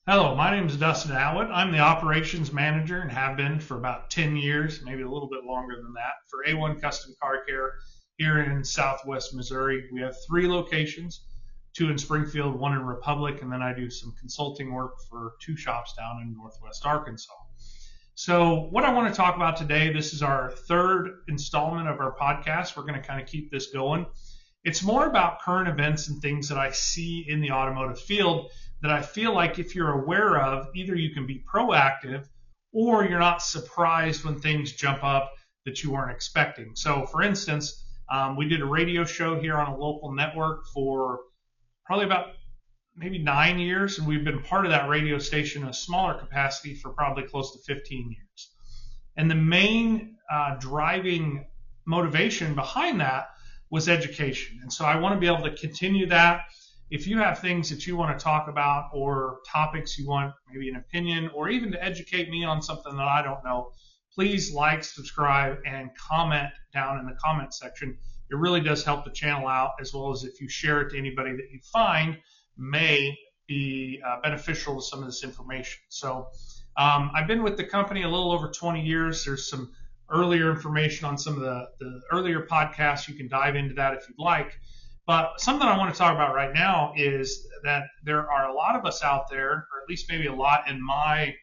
Hello, my name is Dustin Atwood. I'm the operations manager and have been for about 10 years, maybe a little bit longer than that, for A1 Custom Car Care here in Southwest Missouri. We have three locations, two in Springfield, one in Republic, and then I do some consulting work for two shops down in Northwest Arkansas. So, what I want to talk about today, this is our third installment of our podcast. We're going to kind of keep this going. It's more about current events and things that I see in the automotive field that I feel like if you're aware of, either you can be proactive or you're not surprised when things jump up that you weren't expecting. So, for instance, we did a radio show here on a local network for probably about maybe 9 years, and we've been part of that radio station in a smaller capacity for probably close to 15 years. And the main driving motivation behind that was education. And so I want to be able to continue that. If you have things that you want to talk about or topics you want maybe an opinion or even to educate me on something that I don't know, please like, subscribe, and comment down in the comment section. It really does help the channel out, as well as if you share it to anybody that you find may be beneficial to some of this information. So I've been with the company a little over 20 years. There's some earlier information on some of the earlier podcasts. You can dive into that if you'd like. But something I want to talk about right now is that there are a lot of us out there, or at least maybe a lot in my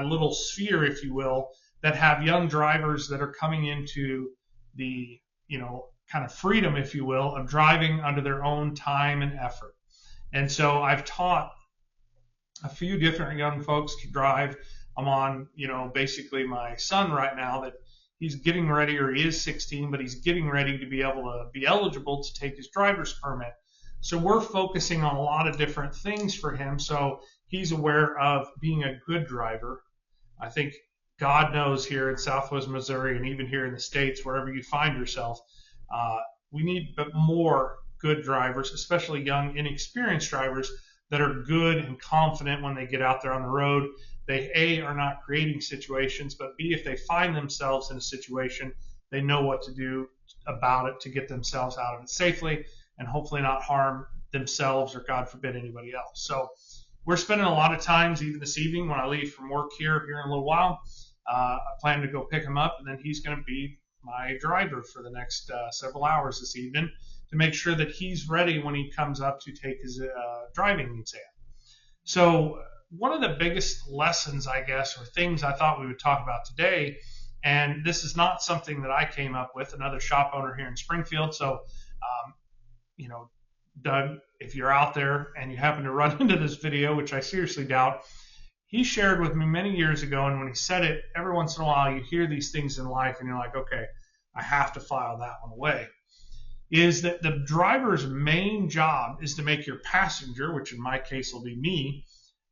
little sphere, if you will, that have young drivers that are coming into the kind of freedom, if you will, of driving under their own time and effort. And so I've taught a few different young folks to drive. I'm on, basically my son right now that he's getting ready, or he is 16, but he's getting ready to be able to be eligible to take his driver's permit. So we're focusing on a lot of different things for him. So he's aware of being a good driver. I think God knows here in Southwest Missouri and even here in the States, wherever you find yourself, we need more good drivers, especially young, inexperienced drivers that are good and confident when they get out there on the road. They, A, are not creating situations, but B, if they find themselves in a situation, they know what to do about it to get themselves out of it safely and hopefully not harm themselves or, God forbid, anybody else. So we're spending a lot of times, even this evening when I leave from work here in a little while, I plan to go pick him up, and then he's going to be my driver for the next several hours this evening to make sure that he's ready when he comes up to take his driving exam. So one of the biggest lessons, I guess, or things I thought we would talk about today, and this is not something that I came up with, another shop owner here in Springfield. So, Doug, if you're out there and you happen to run into this video, which I seriously doubt, he shared with me many years ago, and when he said it, every once in a while you hear these things in life and you're like, okay, I have to file that one away, is that the driver's main job is to make your passenger, which in my case will be me,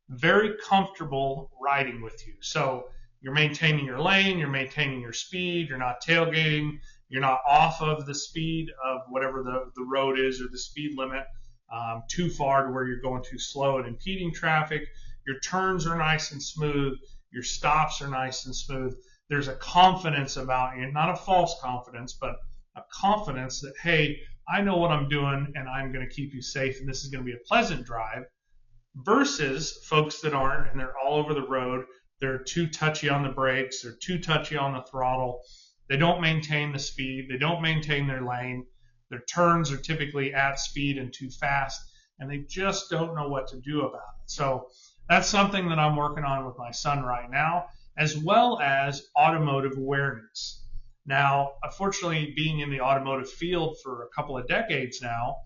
very comfortable riding with you. So you're maintaining your lane, you're maintaining your speed, you're not tailgating, you're not off of the speed of whatever the road is or the speed limit too far to where you're going too slow and impeding traffic. Your turns are nice and smooth. Your stops are nice and smooth. There's a confidence about you, not a false confidence, but a confidence that, hey, I know what I'm doing and I'm going to keep you safe and this is going to be a pleasant drive, versus folks that aren't, and they're all over the road. They're too touchy on the brakes. They're too touchy on the throttle. They don't maintain the speed. They don't maintain their lane. Their turns are typically at speed and too fast, and they just don't know what to do about it. So that's something that I'm working on with my son right now, as well as automotive awareness. Now, unfortunately, being in the automotive field for a couple of decades now,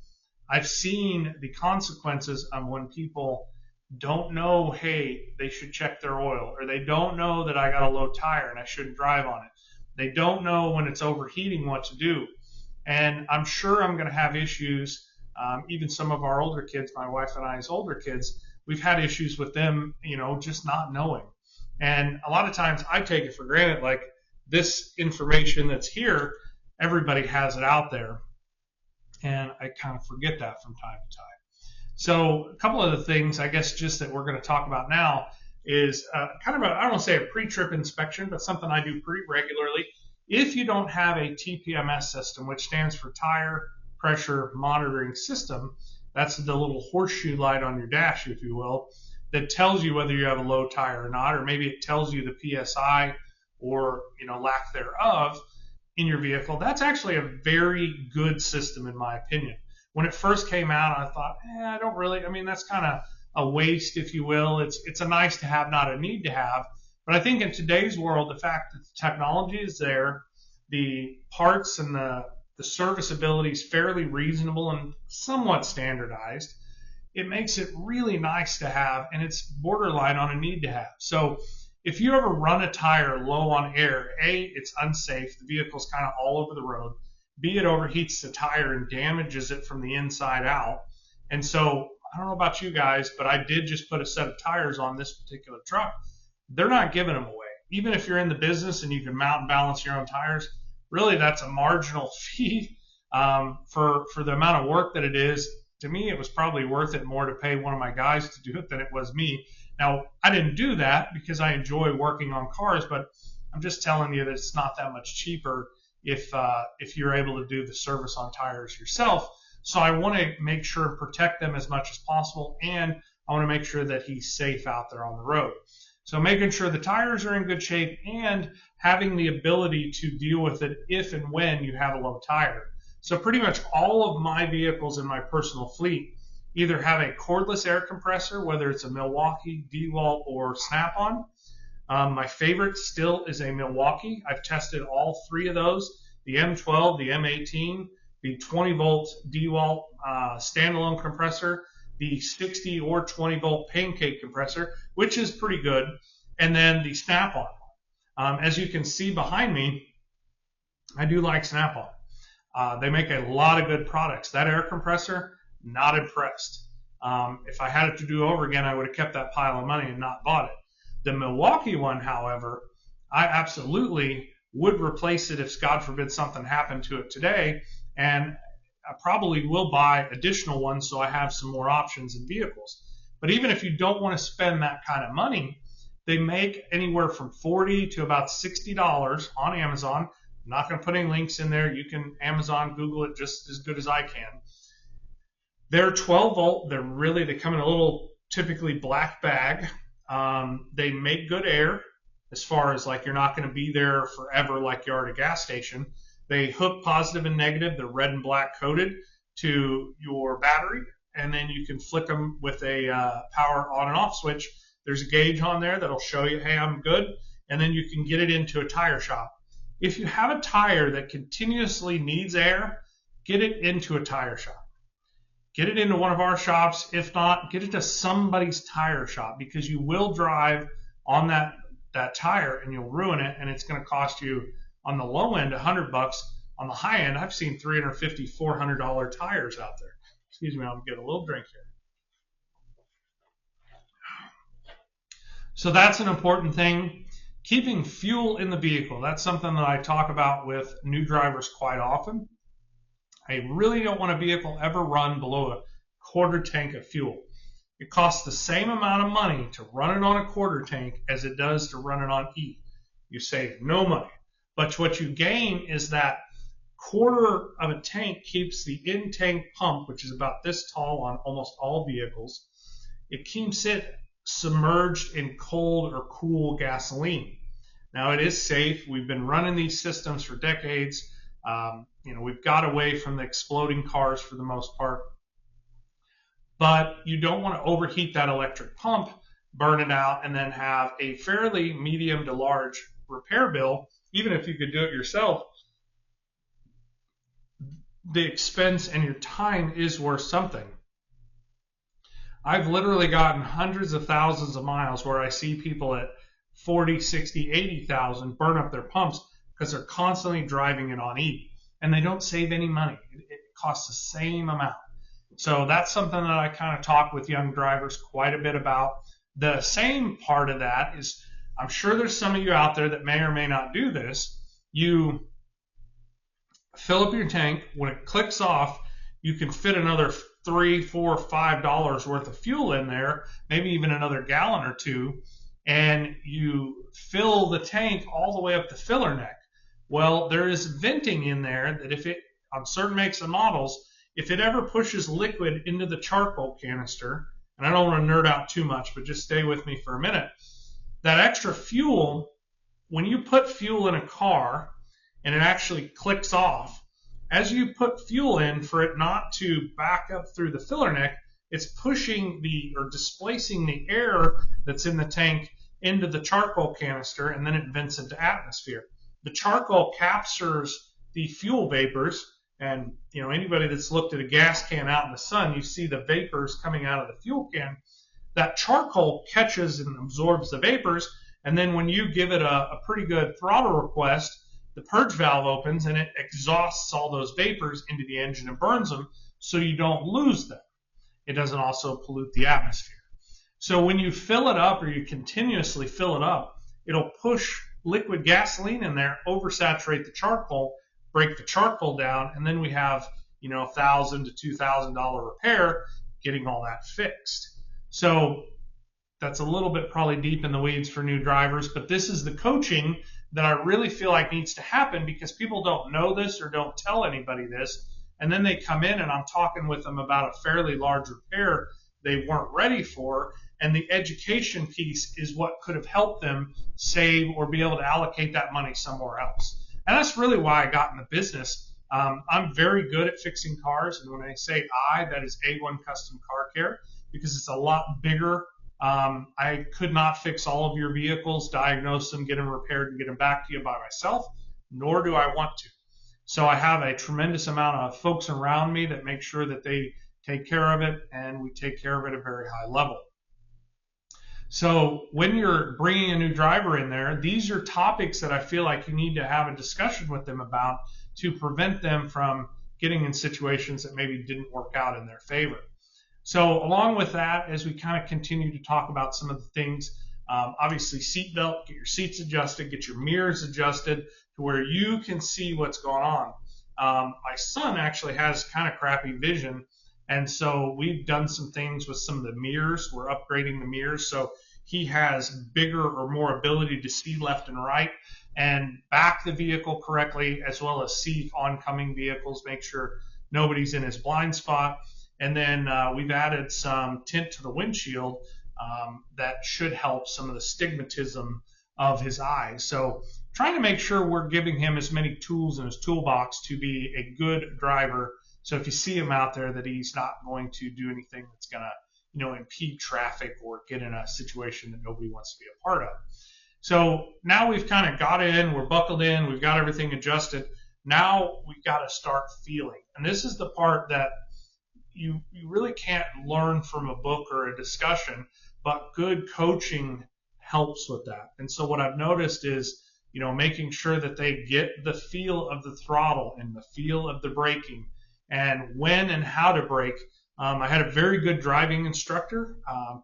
I've seen the consequences of when people don't know, hey, they should check their oil, or they don't know that I got a low tire and I shouldn't drive on it. They don't know when it's overheating what to do. And I'm sure I'm going to have issues. Even some of our older kids, my wife and I's older kids, we've had issues with them, just not knowing. And a lot of times I take it for granted, like this information that's here, everybody has it out there. And I kind of forget that from time to time. So a couple of the things, I guess, just that we're going to talk about now is kind of I don't want to say a pre-trip inspection, but something I do pretty regularly. If you don't have a TPMS system, which stands for Tire Pressure Monitoring System, that's the little horseshoe light on your dash, if you will. that tells you whether you have a low tire or not, or maybe it tells you the PSI or lack thereof in your vehicle. That's actually a very good system in my opinion. When it first came out, I thought, I don't really. I mean, that's kind of a waste, if you will. It's a nice to have, not a need to have. But I think in today's world, the fact that the technology is there, the parts and the serviceability is fairly reasonable and somewhat standardized, it makes it really nice to have, and it's borderline on a need to have. So if you ever run a tire low on air, A, it's unsafe. The vehicle's kind of all over the road. B, it overheats the tire and damages it from the inside out. And so I don't know about you guys, but I did just put a set of tires on this particular truck. They're not giving them away. Even if you're in the business and you can mount and balance your own tires, really that's a marginal fee for the amount of work that it is. To me, it was probably worth it more to pay one of my guys to do it than it was me. Now, I didn't do that because I enjoy working on cars, but I'm just telling you that it's not that much cheaper if you're able to do the service on tires yourself. So I want to make sure and protect them as much as possible, and I want to make sure that he's safe out there on the road. So making sure the tires are in good shape and having the ability to deal with it if and when you have a low tire. So pretty much all of my vehicles in my personal fleet either have a cordless air compressor, whether it's a Milwaukee, DeWalt, or Snap-on. My favorite still is a Milwaukee. I've tested all three of those, the M12, the M18, the 20-volt DeWalt standalone compressor, the 60 or 20-volt pancake compressor, which is pretty good, and then the Snap-on. As you can see behind me, I do like Snap-on. They make a lot of good products. That air compressor, not impressed. If I had it to do over again, I would have kept that pile of money and not bought it. The Milwaukee one, however, I absolutely would replace it if, God forbid, something happened to it today, and I probably will buy additional ones so I have some more options in vehicles. But even if you don't want to spend that kind of money, they make anywhere from $40 to about $60 on Amazon. I'm not going to put any links in there. You can Amazon, Google it just as good as I can. They're 12 volt. They come in a little typically black bag. They make good air as far as like you're not going to be there forever like you are at a gas station. They hook positive and negative. They're red and black coated to your battery, and then you can flick them with a power on and off switch. There's a gauge on there that'll show you, hey, I'm good, and then you can get it into a tire shop. If you have a tire that continuously needs air, get it into a tire shop. Get it into one of our shops. If not, get it to somebody's tire shop, because you will drive on that tire and you'll ruin it, and it's going to cost you on the low end $100. On the high end, I've seen $350, $400 tires out there. Excuse me, I'll get a little drink here. So that's an important thing. Keeping fuel in the vehicle. That's something that I talk about with new drivers quite often. I really don't want a vehicle ever run below a quarter tank of fuel. It costs the same amount of money to run it on a quarter tank as it does to run it on E. You save no money. But what you gain is that quarter of a tank keeps the in-tank pump, which is about this tall on almost all vehicles. It keeps it submerged in cold or cool gasoline. Now, it is safe. We've been running these systems for decades. We've got away from the exploding cars for the most part. But you don't want to overheat that electric pump, burn it out, and then have a fairly medium to large repair bill. Even if you could do it yourself, the expense and your time is worth something. I've literally gotten hundreds of thousands of miles where I see people at 40, 60, 80,000 burn up their pumps because they're constantly driving it on E, and they don't save any money. It costs the same amount. So that's something that I kind of talk with young drivers quite a bit about. The same part of that is, I'm sure there's some of you out there that may or may not do this. You fill up your tank. When it clicks off, you can fit another $3, $4, $5 worth of fuel in there, maybe even another gallon or two, and you fill the tank all the way up the filler neck. Well, there is venting in there that if it, on certain makes and models, if it ever pushes liquid into the charcoal canister, and I don't want to nerd out too much, but just stay with me for a minute. That extra fuel, when you put fuel in a car and it actually clicks off, as you put fuel in, for it not to back up through the filler neck, it's pushing or displacing the air that's in the tank into the charcoal canister, and then it vents into atmosphere. The charcoal captures the fuel vapors, and anybody that's looked at a gas can out in the sun, you see the vapors coming out of the fuel can. That charcoal catches and absorbs the vapors, and then when you give it a pretty good throttle request, the purge valve opens and it exhausts all those vapors into the engine and burns them, so you don't lose them. It doesn't also pollute the atmosphere. So when you fill it up, or you continuously fill it up, it'll push liquid gasoline in there, oversaturate the charcoal, break the charcoal down, and then we have $1,000 to $2,000 repair getting all that fixed. So that's a little bit probably deep in the weeds for new drivers, but this is the coaching that I really feel like needs to happen, because people don't know this or don't tell anybody this, and then they come in and I'm talking with them about a fairly large repair they weren't ready for, and the education piece is what could have helped them save or be able to allocate that money somewhere else. And that's really why I got in the business. I'm very good at fixing cars, and when I say that is A1 Custom Car Care, because it's a lot bigger. I could not fix all of your vehicles, diagnose them, get them repaired, and get them back to you by myself, nor do I want to. So I have a tremendous amount of folks around me that make sure that they take care of it, and we take care of it at a very high level. So when you're bringing a new driver in there, these are topics that I feel like you need to have a discussion with them about to prevent them from getting in situations that maybe didn't work out in their favor. So along with that, as we kind of continue to talk about some of the things, obviously seatbelt, get your seats adjusted, get your mirrors adjusted to where you can see what's going on. My son actually has kind of crappy vision, and so we've done some things with some of the mirrors. We're upgrading the mirrors so he has bigger or more ability to see left and right and back the vehicle correctly, as well as see oncoming vehicles, make sure nobody's in his blind spot. And then we've added some tint to the windshield that should help some of the stigmatism of his eyes. So trying to make sure we're giving him as many tools in his toolbox to be a good driver. So if you see him out there, that he's not going to do anything that's going to, impede traffic or get in a situation that nobody wants to be a part of. So now we've kind of got in, we're buckled in, we've got everything adjusted. Now we've got to start feeling. And this is the part that you really can't learn from a book or a discussion, but good coaching helps with that. And so what I've noticed is, making sure that they get the feel of the throttle and the feel of the braking and when and how to brake. I had a very good driving instructor,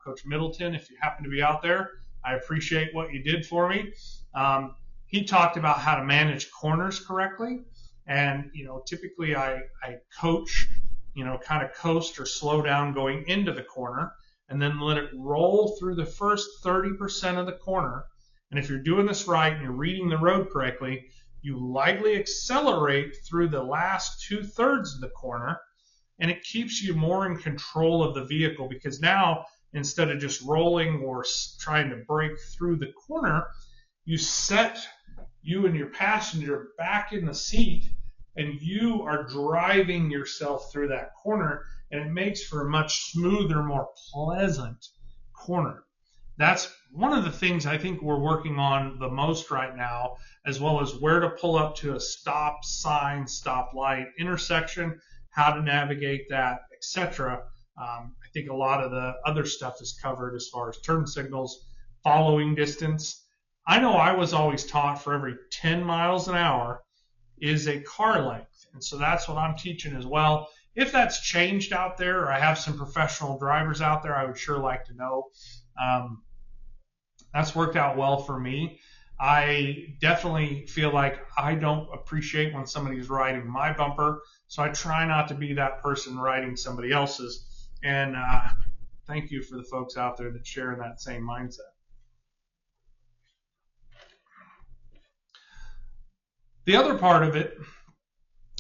Coach Middleton. If you happen to be out there, I appreciate what you did for me. He talked about how to manage corners correctly. And, typically I coach, kind of coast or slow down going into the corner and then let it roll through the first 30% of the corner. And if you're doing this right and you're reading the road correctly, you lightly accelerate through the last 2/3 of the corner, and it keeps you more in control of the vehicle, because now instead of just rolling or trying to break through the corner, you set you and your passenger back in the seat, and you are driving yourself through that corner, and it makes for a much smoother, more pleasant corner. That's one of the things I think we're working on the most right now, as well as where to pull up to a stop sign, stop light, intersection, how to navigate that, etc. I think a lot of the other stuff is covered as far as turn signals, following distance. I know I was always taught for every 10 miles an hour is a car length. And so that's what I'm teaching as well. If that's changed out there, or I have some professional drivers out there, I would sure like to know. That's worked out well for me. I definitely feel like I don't appreciate when somebody's riding my bumper, so I try not to be that person riding somebody else's. And thank you for the folks out there that share that same mindset. The other part of it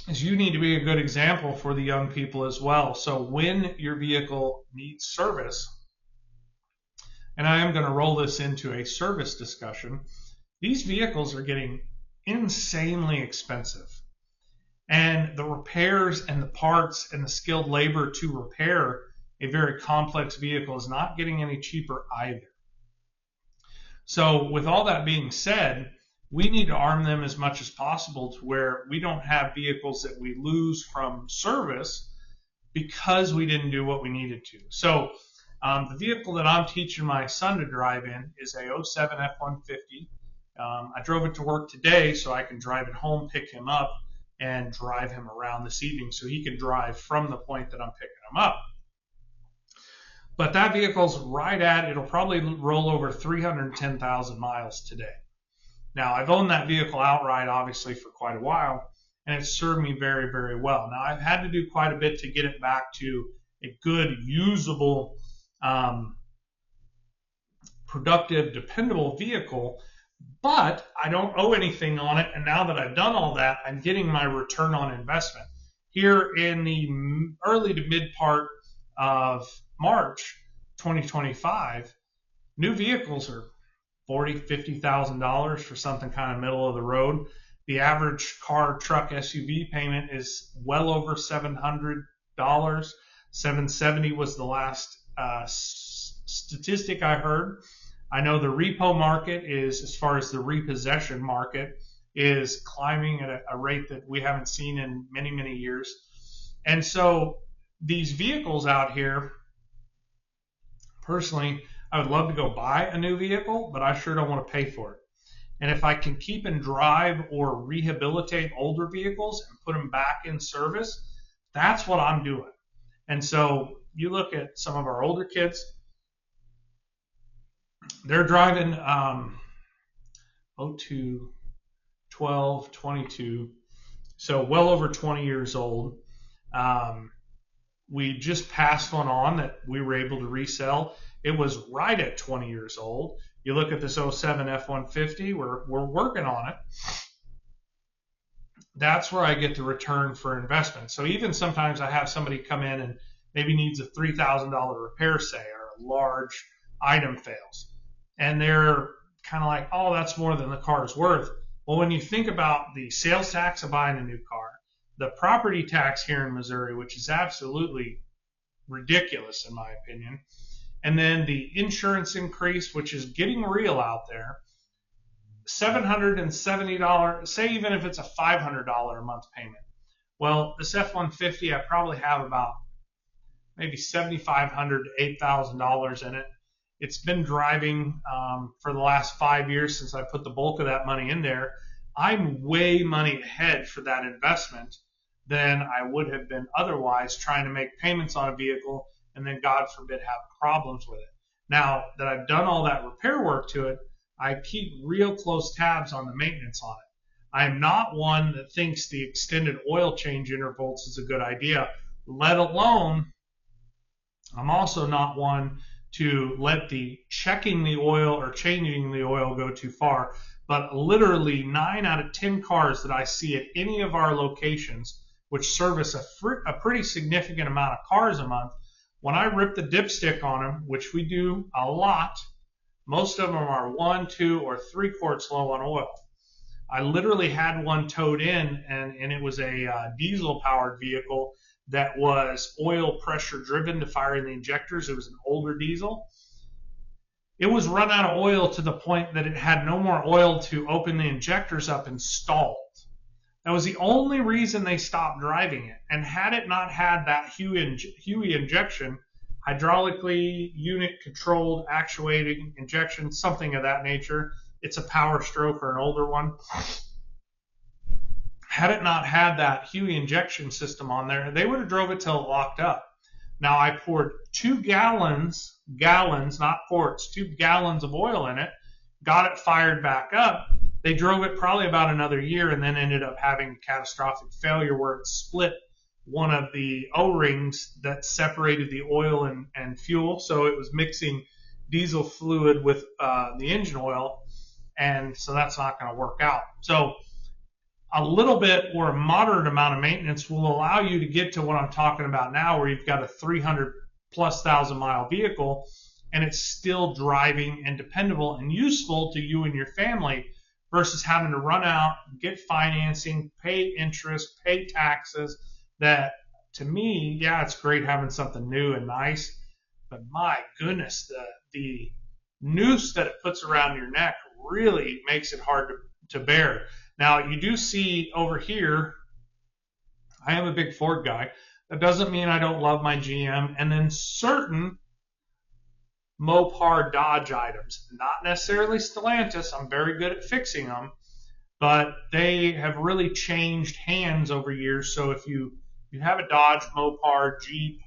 is you need to be a good example for the young people as well. So when your vehicle needs service, and I am going to roll this into a service discussion, these vehicles are getting insanely expensive. And the repairs and the parts and the skilled labor to repair a very complex vehicle is not getting any cheaper either. So with all that being said, we need to arm them as much as possible to where we don't have vehicles that we lose from service because we didn't do what we needed to. So the vehicle that I'm teaching my son to drive in is a 07 F-150. I drove it to work today so I can drive it home, pick him up, and drive him around this evening so he can drive from the point that I'm picking him up. But that vehicle's it'll probably roll over 310,000 miles today. Now, I've owned that vehicle outright, obviously, for quite a while, and it's served me very, very well. Now, I've had to do quite a bit to get it back to a good, usable, productive, dependable vehicle, but I don't owe anything on it, and now that I've done all that, I'm getting my return on investment. Here in the early to mid part of March 2025, new vehicles are $40,000, $50,000 for something kind of middle of the road. The average car, truck, SUV payment is well over $700. $770 was the last statistic I heard. I know the repo market is, as far as the repossession market, is climbing at a rate that we haven't seen in many, many years. And so these vehicles out here, personally, I would love to go buy a new vehicle, but I sure don't want to pay for it. And if I can keep and drive or rehabilitate older vehicles and put them back in service, that's what I'm doing. And so you look at some of our older kids, they're driving 02, 12, 22, so well over 20 years old. We just passed one on that we were able to resell. It was right at 20 years old. You look at this 07 F-150, we're working on it. That's where I get the return for investment. So even sometimes I have somebody come in and maybe needs a $3,000 repair, say, or a large item fails. And they're kind of like, oh, that's more than the car's worth. Well, when you think about the sales tax of buying a new car, the property tax here in Missouri, which is absolutely ridiculous in my opinion, and then the insurance increase, which is getting real out there, $770, say even if it's a $500 a month payment. Well, this F-150, I probably have about maybe $7,500 to $8,000 in it. It's been driving for the last 5 years since I put the bulk of that money in there. I'm way money ahead for that investment than I would have been otherwise trying to make payments on a vehicle and then, God forbid, have problems with it. Now that I've done all that repair work to it, I keep real close tabs on the maintenance on it. I am not one that thinks the extended oil change intervals is a good idea, let alone I'm also not one to let the checking the oil or changing the oil go too far. But literally 9 out of 10 cars that I see at any of our locations, which service a pretty significant amount of cars a month, when I rip the dipstick on them, which we do a lot, most of them are 1, 2, or 3 quarts low on oil. I literally had one towed in, and it was a diesel-powered vehicle that was oil pressure driven to fire in the injectors. It was an older diesel. It was run out of oil to the point that it had no more oil to open the injectors up and stalled. That was the only reason they stopped driving it. And had it not had that HUE injection, hydraulically unit controlled actuating injection, something of that nature, it's a Power Stroke or an older one. Had it not had that HUE injection system on there, they would have drove it till it locked up. Now I poured 2 gallons, not quarts, 2 gallons of oil in it, got it fired back up. They drove it probably about another year and then ended up having a catastrophic failure where it split one of the O-rings that separated the oil and fuel. So it was mixing diesel fluid with the engine oil, and so that's not going to work out. So a little bit or a moderate amount of maintenance will allow you to get to what I'm talking about now, where you've got a 300,000+ mile vehicle and it's still driving and dependable and useful to you and your family versus having to run out, get financing, pay interest, pay taxes. That, to me, yeah, it's great having something new and nice, but my goodness, the noose that it puts around your neck really makes it hard to bear. Now, you do see over here, I am a big Ford guy. That doesn't mean I don't love my GM. And then certain Mopar Dodge items, not necessarily Stellantis. I'm very good at fixing them, but they have really changed hands over years. So if you have a Dodge, Mopar, Jeep,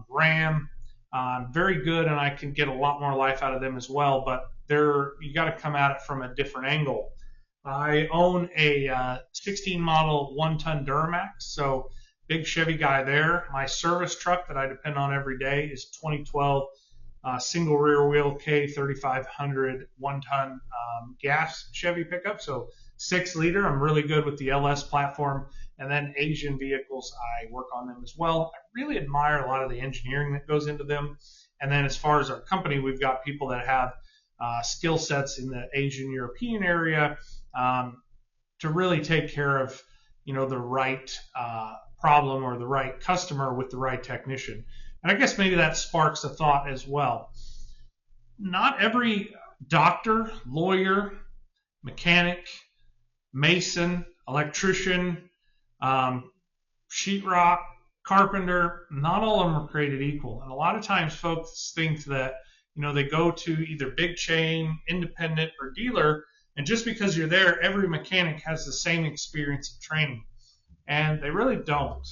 Ram, very good, and I can get a lot more life out of them as well. But you got to come at it from a different angle. I own a 16 model 1-ton Duramax, so big Chevy guy there. My service truck that I depend on every day is 2012 single rear wheel K3500 1-ton gas Chevy pickup, so 6-liter. I'm really good with the LS platform. And then Asian vehicles, I work on them as well. I really admire a lot of the engineering that goes into them. And then as far as our company, we've got people that have skill sets in the Asian European area to really take care of, the right problem or the right customer with the right technician. And I guess maybe that sparks a thought as well. Not every doctor, lawyer, mechanic, mason, electrician, sheetrock, carpenter, not all of them are created equal. And a lot of times folks think that, they go to either big chain, independent, or dealer, and just because you're there, every mechanic has the same experience and training. And they really don't.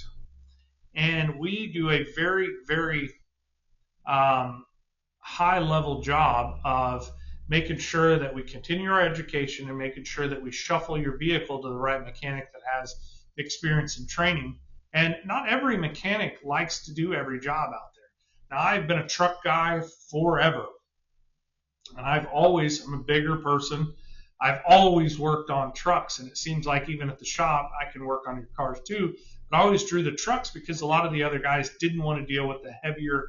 And we do a very, very high-level job of making sure that we continue our education and making sure that we shuffle your vehicle to the right mechanic that has experience and training. And not every mechanic likes to do every job out there. Now, I've been a truck guy forever, and I'm a bigger person. I've always worked on trucks, and it seems like even at the shop, I can work on your cars too. But I always drew the trucks because a lot of the other guys didn't want to deal with the heavier,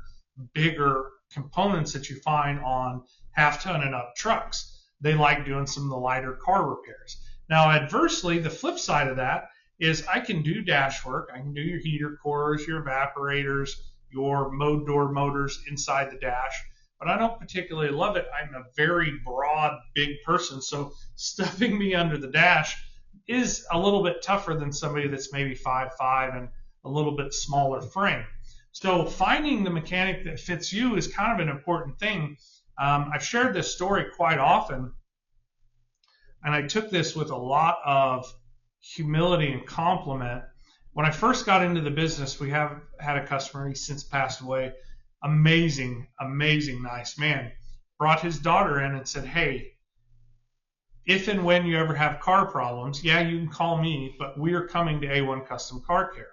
bigger components that you find on half-ton and up trucks. They like doing some of the lighter car repairs. Now, adversely, the flip side of that is I can do dash work. I can do your heater cores, your evaporators, your mode door motors inside the dash. But I don't particularly love it. I'm a very broad, big person, so stuffing me under the dash is a little bit tougher than somebody that's maybe 5'5" and a little bit smaller frame. So finding the mechanic that fits you is kind of an important thing. I've shared this story quite often, and I took this with a lot of humility and compliment. When I first got into the business, we have had a customer, he's since passed away, amazing, nice man, brought his daughter in and said, hey, if and when you ever have car problems, yeah, you can call me, but we are coming to A1 Custom Car Care.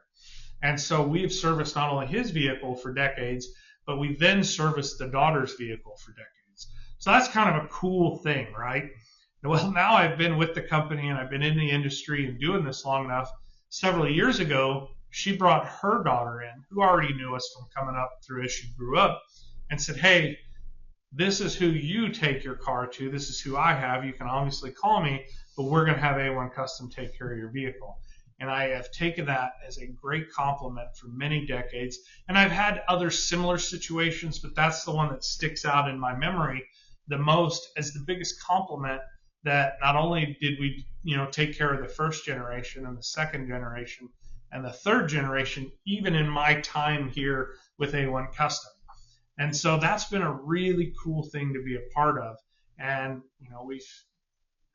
And so we have serviced not only his vehicle for decades, but we've then serviced the daughter's vehicle for decades. So that's kind of a cool thing, right? Well, now I've been with the company and I've been in the industry and doing this long enough. Several years ago, she brought her daughter in, who already knew us from coming up through as she grew up, and said, hey, this is who you take your car to. This is who I have. You can obviously call me, but we're going to have A1 Custom take care of your vehicle. And I have taken that as a great compliment for many decades. And I've had other similar situations, but that's the one that sticks out in my memory the most as the biggest compliment, that not only did we, take care of the first generation and the second generation and the third generation, even in my time here with A1 Custom. And so that's been a really cool thing to be a part of. And,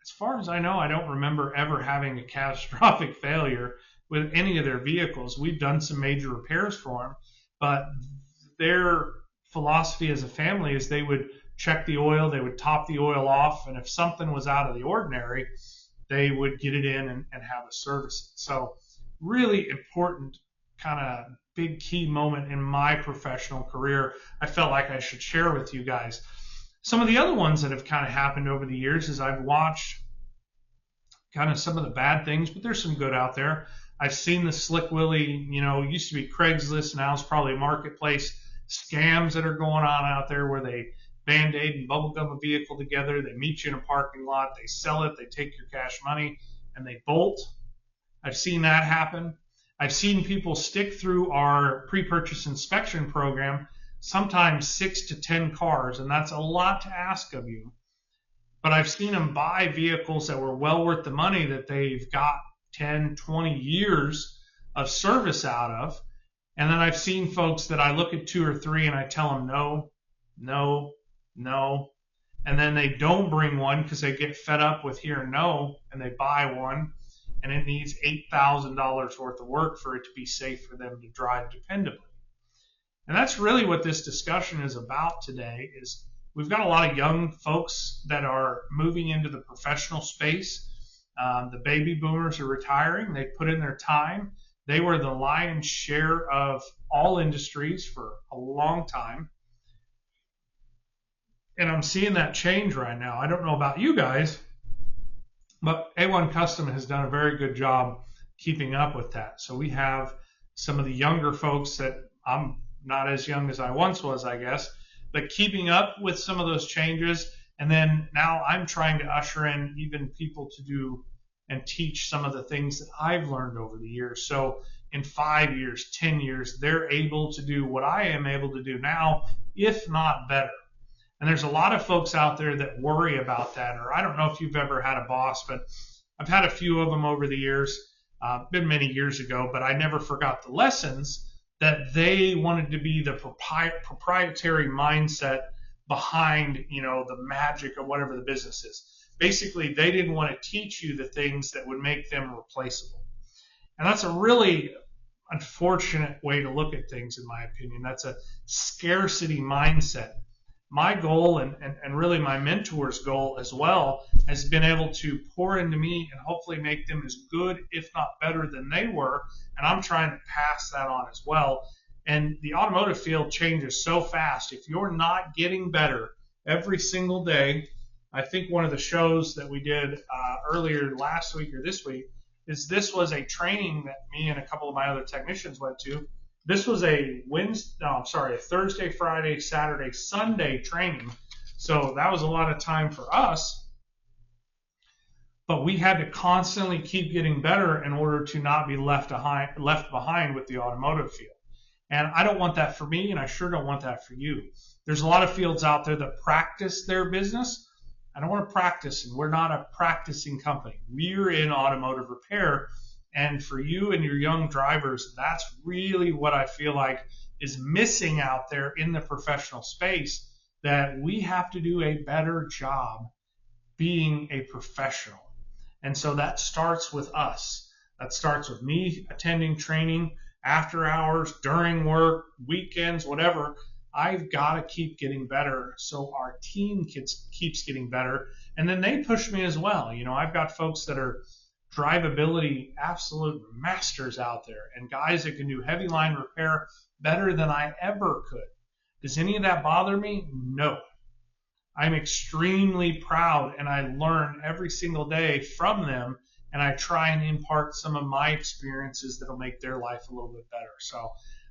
as far as I know, I don't remember ever having a catastrophic failure with any of their vehicles. We've done some major repairs for them, but their philosophy as a family is they would check the oil, they would top the oil off, and if something was out of the ordinary, they would get it in and have a service. So really important, kind of big key moment in my professional career I felt like I should share with you guys. Some of the other ones that have kind of happened over the years is I've watched kind of some of the bad things, but there's some good out there. I've seen the Slick Willie, used to be Craigslist, now it's probably Marketplace, scams that are going on out there where they Band-Aid and bubblegum a vehicle together. They meet you in a parking lot. They sell it. They take your cash money and they bolt. I've seen that happen. I've seen people stick through our pre-purchase inspection program, sometimes 6 to 10 cars, and that's a lot to ask of you. But I've seen them buy vehicles that were well worth the money that they've got 10, 20 years of service out of. And then I've seen folks that I look at 2 or 3 and I tell them no, no, no. And then they don't bring one because they get fed up with hearing no, and they buy one. And it needs $8,000 worth of work for it to be safe for them to drive dependably. And that's really what this discussion is about today. Is we've got a lot of young folks that are moving into the professional space. The baby boomers are retiring. They put in their time. They were the lion's share of all industries for a long time. And I'm seeing that change right now. I don't know about you guys, but A1 Custom has done a very good job keeping up with that. So we have some of the younger folks that I'm not as young as I once was, I guess, but keeping up with some of those changes. And then now I'm trying to usher in even people to do and teach some of the things that I've learned over the years. So in 5 years, 10 years, they're able to do what I am able to do now, if not better. And there's a lot of folks out there that worry about that, or I don't know if you've ever had a boss, but I've had a few of them over the years, been many years ago, but I never forgot the lessons that they wanted to be the proprietary mindset behind, the magic of whatever the business is. Basically, they didn't want to teach you the things that would make them replaceable. And that's a really unfortunate way to look at things, in my opinion. That's a scarcity mindset. My goal and really my mentor's goal as well has been able to pour into me and hopefully make them as good, if not better than they were. And I'm trying to pass that on as well. And the automotive field changes so fast. If you're not getting better every single day, I think one of the shows that we did earlier last week or this week is this was a training that me and a couple of my other technicians went to. This was a Thursday, Friday, Saturday, Sunday training. So that was a lot of time for us. But we had to constantly keep getting better in order to not be left behind with the automotive field. And I don't want that for me, and I sure don't want that for you. There's a lot of fields out there that practice their business. I don't want to practice, and we're not a practicing company. We're in automotive repair. And for you and your young drivers, that's really what I feel like is missing out there in the professional space, that we have to do a better job being a professional. And so that starts with us. That starts with me attending training after hours, during work, weekends, whatever. I've got to keep getting better so our team keeps getting better. And then they push me as well. I've got folks that are drivability absolute masters out there and guys that can do heavy line repair better than I ever could. Does any of that bother me? No. I'm extremely proud, and I learn every single day from them, and I try and impart some of my experiences that'll make their life a little bit better. So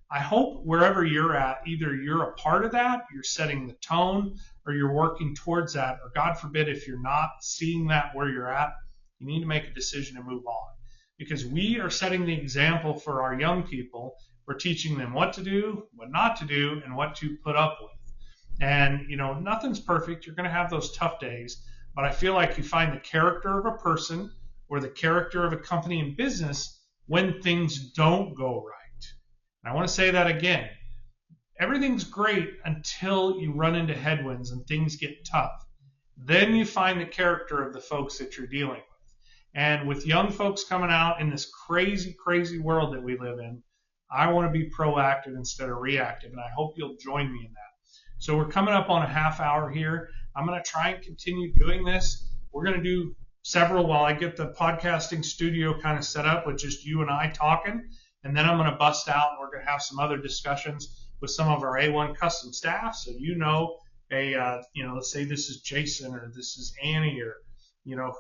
I hope wherever you're at, either you're a part of that, you're setting the tone, or you're working towards that, or God forbid if you're not seeing that where you're at, you need to make a decision to move on, because we are setting the example for our young people. We're teaching them what to do, what not to do, and what to put up with. And, nothing's perfect. You're going to have those tough days, but I feel like you find the character of a person or the character of a company and business when things don't go right. And I want to say that again. Everything's great until you run into headwinds and things get tough. Then you find the character of the folks that you're dealing with. And with young folks coming out in this crazy, crazy world that we live in, I want to be proactive instead of reactive, and I hope you'll join me in that. So we're coming up on a half hour here. I'm going to try and continue doing this. We're going to do several while I get the podcasting studio kind of set up with just you and I talking, and then I'm going to bust out and we're going to have some other discussions with some of our A1 Custom staff. So let's say this is Jason or this is Annie or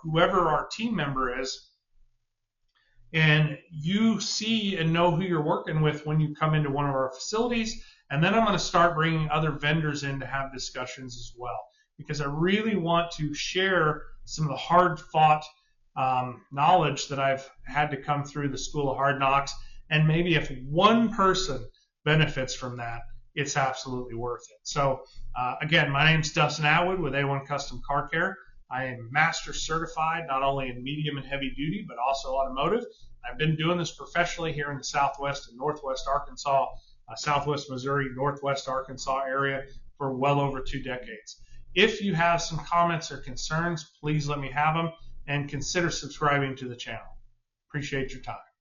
whoever our team member is, and you see and know who you're working with when you come into one of our facilities, And then I'm going to start bringing other vendors in to have discussions as well, because I really want to share some of the hard-fought knowledge that I've had to come through the School of Hard Knocks. And maybe if one person benefits from that, it's absolutely worth it. So again, my name's Dustin Atwood with A1 Custom Car Care. I am master certified not only in medium and heavy duty, but also automotive. I've been doing this professionally here in the Southwest and Northwest Arkansas, Southwest Missouri, Northwest Arkansas area for well over 2 decades. If you have some comments or concerns, please let me have them and consider subscribing to the channel. Appreciate your time.